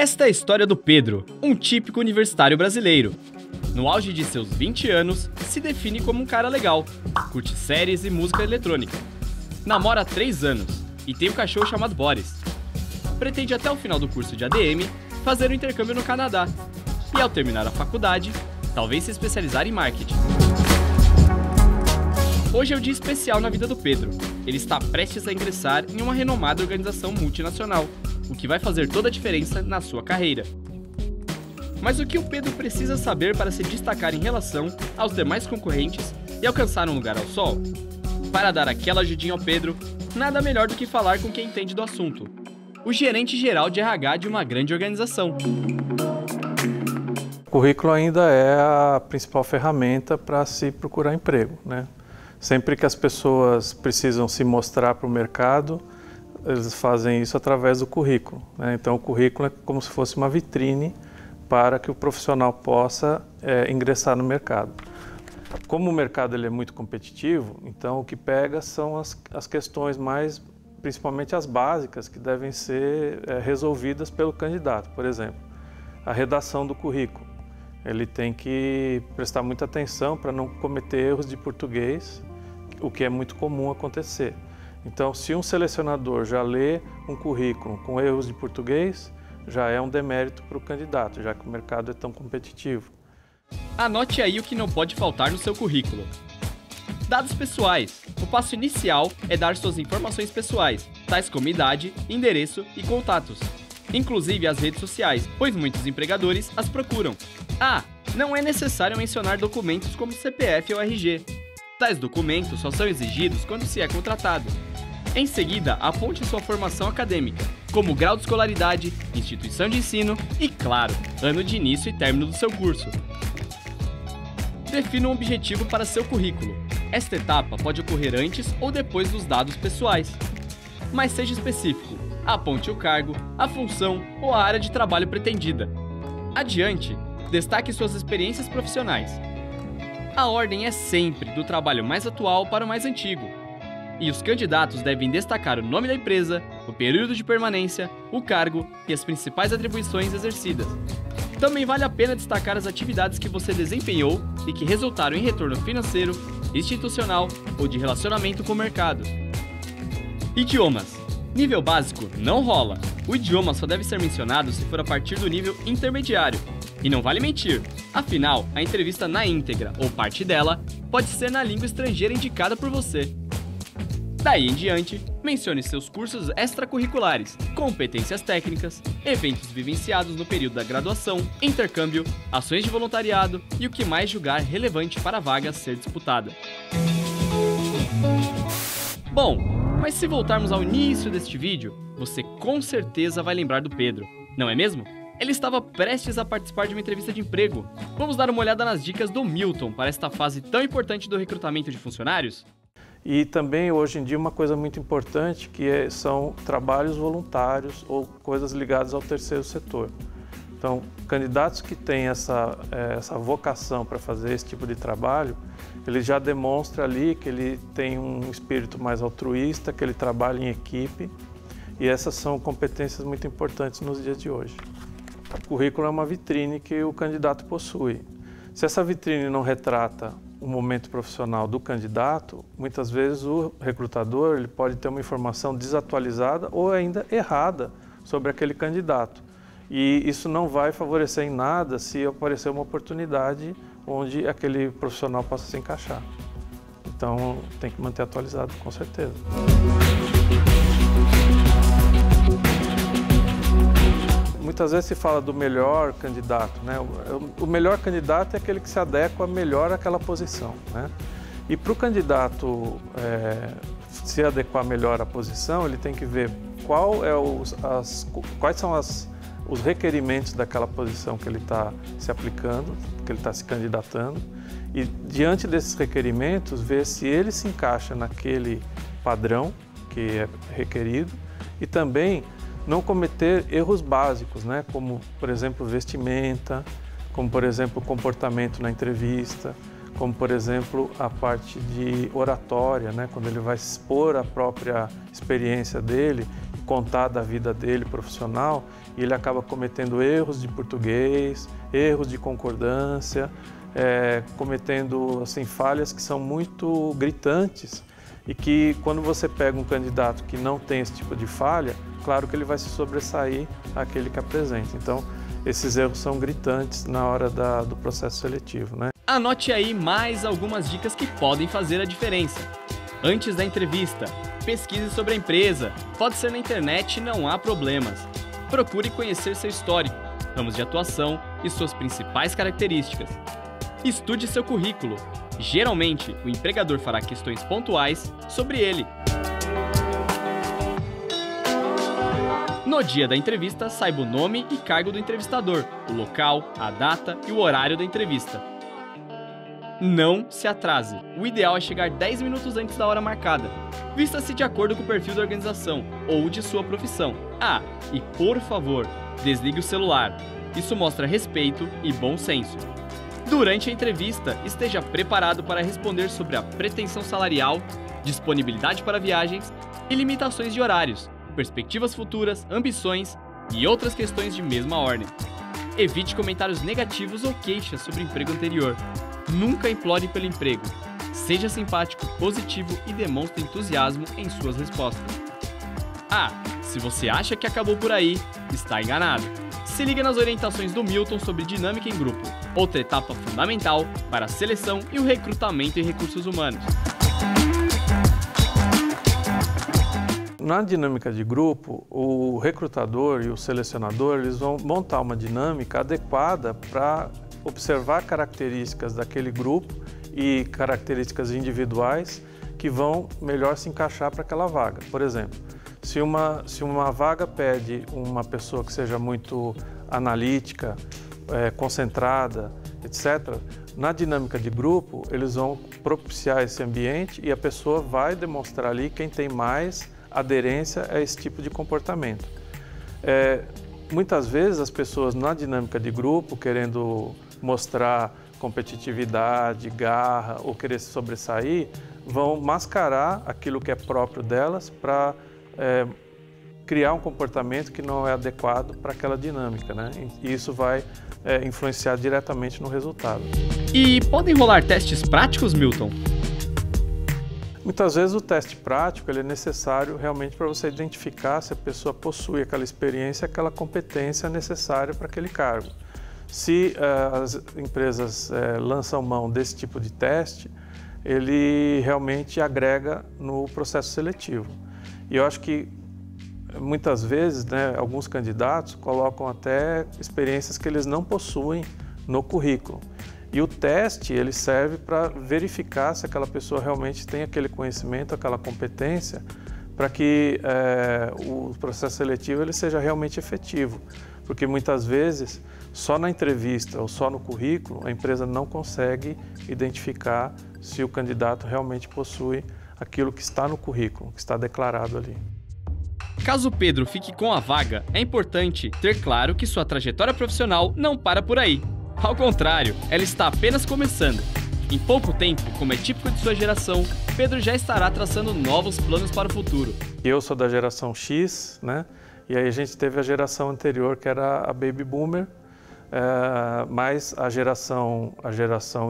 Esta é a história do Pedro, um típico universitário brasileiro. No auge de seus 20 anos, se define como um cara legal, curte séries e música eletrônica. Namora há 3 anos e tem um cachorro chamado Boris. Pretende até o final do curso de ADM fazer um intercâmbio no Canadá e, ao terminar a faculdade, talvez se especializar em marketing. Hoje é um dia especial na vida do Pedro. Ele está prestes a ingressar em uma renomada organização multinacional, o que vai fazer toda a diferença na sua carreira. Mas o que o Pedro precisa saber para se destacar em relação aos demais concorrentes e alcançar um lugar ao sol? Para dar aquela ajudinha ao Pedro, nada melhor do que falar com quem entende do assunto: o gerente geral de RH de uma grande organização. O currículo ainda é a principal ferramenta para se procurar emprego, né? Sempre que as pessoas precisam se mostrar para o mercado, eles fazem isso através do currículo, né? Então o currículo é como se fosse uma vitrine para que o profissional possa ingressar no mercado. Como o mercado ele é muito competitivo, então o que pega são as questões mais, principalmente as básicas, que devem ser resolvidas pelo candidato. Por exemplo, a redação do currículo. Ele tem que prestar muita atenção para não cometer erros de português, o que é muito comum acontecer. Então, se um selecionador já lê um currículo com erros de português, já é um demérito para o candidato, já que o mercado é tão competitivo. Anote aí o que não pode faltar no seu currículo. Dados pessoais. O passo inicial é dar suas informações pessoais, tais como idade, endereço e contatos. Inclusive as redes sociais, pois muitos empregadores as procuram. Não é necessário mencionar documentos como CPF ou RG. Tais documentos só são exigidos quando se é contratado. Em seguida, aponte sua formação acadêmica, como grau de escolaridade, instituição de ensino e, claro, ano de início e término do seu curso. Defina um objetivo para seu currículo. Esta etapa pode ocorrer antes ou depois dos dados pessoais. Mas seja específico. Aponte o cargo, a função ou a área de trabalho pretendida. Adiante, destaque suas experiências profissionais. A ordem é sempre do trabalho mais atual para o mais antigo. E os candidatos devem destacar o nome da empresa, o período de permanência, o cargo e as principais atribuições exercidas. Também vale a pena destacar as atividades que você desempenhou e que resultaram em retorno financeiro, institucional ou de relacionamento com o mercado. Idiomas. Nível básico não rola. O idioma só deve ser mencionado se for a partir do nível intermediário. E não vale mentir, afinal, a entrevista na íntegra ou parte dela pode ser na língua estrangeira indicada por você. Daí em diante, mencione seus cursos extracurriculares, competências técnicas, eventos vivenciados no período da graduação, intercâmbio, ações de voluntariado e o que mais julgar relevante para a vaga a ser disputada. Bom, mas se voltarmos ao início deste vídeo, você com certeza vai lembrar do Pedro, não é mesmo? Ele estava prestes a participar de uma entrevista de emprego. Vamos dar uma olhada nas dicas do Milton para esta fase tão importante do recrutamento de funcionários? E também, hoje em dia, uma coisa muito importante são trabalhos voluntários ou coisas ligadas ao terceiro setor. Então, candidatos que têm essa vocação para fazer esse tipo de trabalho, ele já demonstra ali que ele tem um espírito mais altruísta, que ele trabalha em equipe, e essas são competências muito importantes nos dias de hoje. O currículo é uma vitrine que o candidato possui. Se essa vitrine não retrata o momento profissional do candidato, muitas vezes o recrutador ele pode ter uma informação desatualizada ou ainda errada sobre aquele candidato. E isso não vai favorecer em nada se aparecer uma oportunidade onde aquele profissional possa se encaixar. Então tem que manter atualizado, com certeza. Muitas vezes se fala do melhor candidato, né? O melhor candidato é aquele que se adequa melhor àquela posição, né? E para o candidato se adequar melhor à posição, ele tem que ver quais são os requerimentos daquela posição que ele está se aplicando, que ele está se candidatando, e diante desses requerimentos, ver se ele se encaixa naquele padrão que é requerido e também não cometer erros básicos, né? Como, por exemplo, vestimenta, como, por exemplo, comportamento na entrevista, como, por exemplo, a parte de oratória, né? Quando ele vai expor a própria experiência dele, contar da vida dele profissional e ele acaba cometendo erros de português, erros de concordância, cometendo assim, falhas que são muito gritantes e que quando você pega um candidato que não tem esse tipo de falha, claro que ele vai se sobressair àquele que apresenta. Então, esses erros são gritantes na hora do processo seletivo, né? Anote aí mais algumas dicas que podem fazer a diferença. Antes da entrevista, pesquise sobre a empresa. Pode ser na internet, não há problemas. Procure conhecer seu histórico, ramos de atuação e suas principais características. Estude seu currículo. Geralmente, o empregador fará questões pontuais sobre ele. No dia da entrevista, saiba o nome e cargo do entrevistador, o local, a data e o horário da entrevista. Não se atrase. O ideal é chegar 10 minutos antes da hora marcada. Vista-se de acordo com o perfil da organização ou de sua profissão. E por favor, desligue o celular. Isso mostra respeito e bom senso. Durante a entrevista, esteja preparado para responder sobre a pretensão salarial, disponibilidade para viagens e limitações de horários, perspectivas futuras, ambições e outras questões de mesma ordem. Evite comentários negativos ou queixas sobre o emprego anterior. Nunca implore pelo emprego. Seja simpático, positivo e demonstre entusiasmo em suas respostas. Se você acha que acabou por aí, está enganado. Se liga nas orientações do Milton sobre dinâmica em grupo, outra etapa fundamental para a seleção e o recrutamento em recursos humanos. Na dinâmica de grupo, o recrutador e o selecionador eles vão montar uma dinâmica adequada para observar características daquele grupo e características individuais que vão melhor se encaixar para aquela vaga. Por exemplo, se uma vaga pede uma pessoa que seja muito analítica, concentrada, etc., na dinâmica de grupo, eles vão propiciar esse ambiente e a pessoa vai demonstrar ali quem tem mais aderência a esse tipo de comportamento. Muitas vezes as pessoas na dinâmica de grupo, querendo mostrar competitividade, garra ou querer se sobressair, vão mascarar aquilo que é próprio delas para criar um comportamento que não é adequado para aquela dinâmica, né? E isso vai influenciar diretamente no resultado. E podem rolar testes práticos, Milton? Muitas vezes o teste prático ele é necessário realmente para você identificar se a pessoa possui aquela experiência, aquela competência necessária para aquele cargo. Se as empresas lançam mão desse tipo de teste, ele realmente agrega no processo seletivo. E eu acho que muitas vezes, né, alguns candidatos colocam até experiências que eles não possuem no currículo. E o teste ele serve para verificar se aquela pessoa realmente tem aquele conhecimento, aquela competência, para que o processo seletivo ele seja realmente efetivo. Porque muitas vezes, só na entrevista ou só no currículo, a empresa não consegue identificar se o candidato realmente possui aquilo que está no currículo, que está declarado ali. Caso o Pedro fique com a vaga, é importante ter claro que sua trajetória profissional não para por aí. Ao contrário, ela está apenas começando. Em pouco tempo, como é típico de sua geração, Pedro já estará traçando novos planos para o futuro. Eu sou da geração X, né? E aí a gente teve a geração anterior, que era a Baby Boomer, mas a geração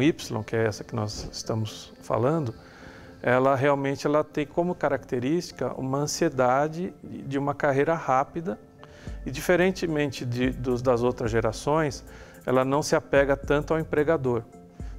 Y, que é essa que nós estamos falando, ela realmente tem como característica uma ansiedade de uma carreira rápida e, diferentemente das outras gerações, ela não se apega tanto ao empregador.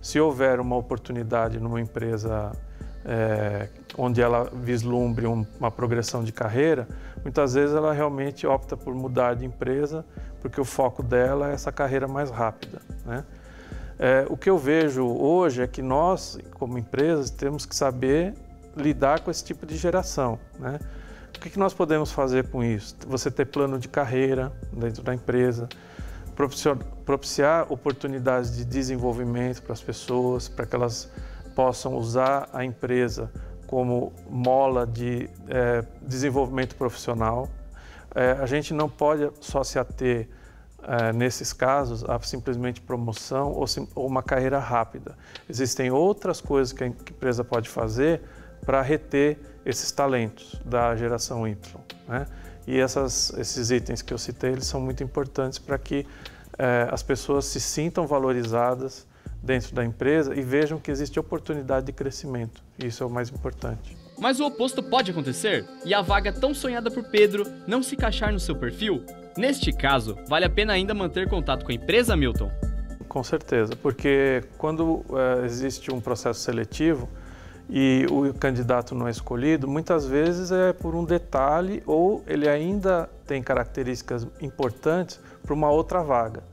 Se houver uma oportunidade numa empresa onde ela vislumbre uma progressão de carreira, muitas vezes ela realmente opta por mudar de empresa porque o foco dela é essa carreira mais rápida, né? O que eu vejo hoje é que nós, como empresas, temos que saber lidar com esse tipo de geração, né? O que nós podemos fazer com isso? Você ter plano de carreira dentro da empresa, propiciar oportunidades de desenvolvimento para as pessoas, para que elas possam usar a empresa como mola de desenvolvimento profissional. A gente não pode só se ater, nesses casos, a simplesmente promoção ou uma carreira rápida. Existem outras coisas que a empresa pode fazer para reter esses talentos da geração Y, né? E esses itens que eu citei, eles são muito importantes para que as pessoas se sintam valorizadas dentro da empresa e vejam que existe oportunidade de crescimento. Isso é o mais importante. Mas o oposto pode acontecer? E a vaga tão sonhada por Pedro não se encaixar no seu perfil? Neste caso, vale a pena ainda manter contato com a empresa, Milton? Com certeza, porque quando existe um processo seletivo e o candidato não é escolhido, muitas vezes é por um detalhe ou ele ainda tem características importantes para uma outra vaga.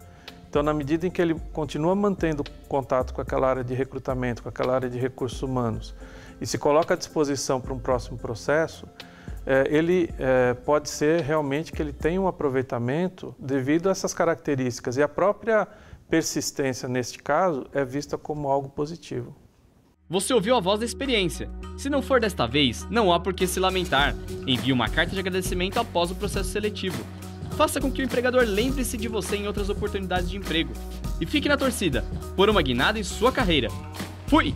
Então, na medida em que ele continua mantendo contato com aquela área de recrutamento, com aquela área de recursos humanos e se coloca à disposição para um próximo processo, ele pode ser realmente que ele tenha um aproveitamento devido a essas características e a própria persistência, neste caso, é vista como algo positivo. Você ouviu a voz da experiência. Se não for desta vez, não há por que se lamentar. Envie uma carta de agradecimento após o processo seletivo. Faça com que o empregador lembre-se de você em outras oportunidades de emprego. E fique na torcida, por uma guinada em sua carreira. Fui!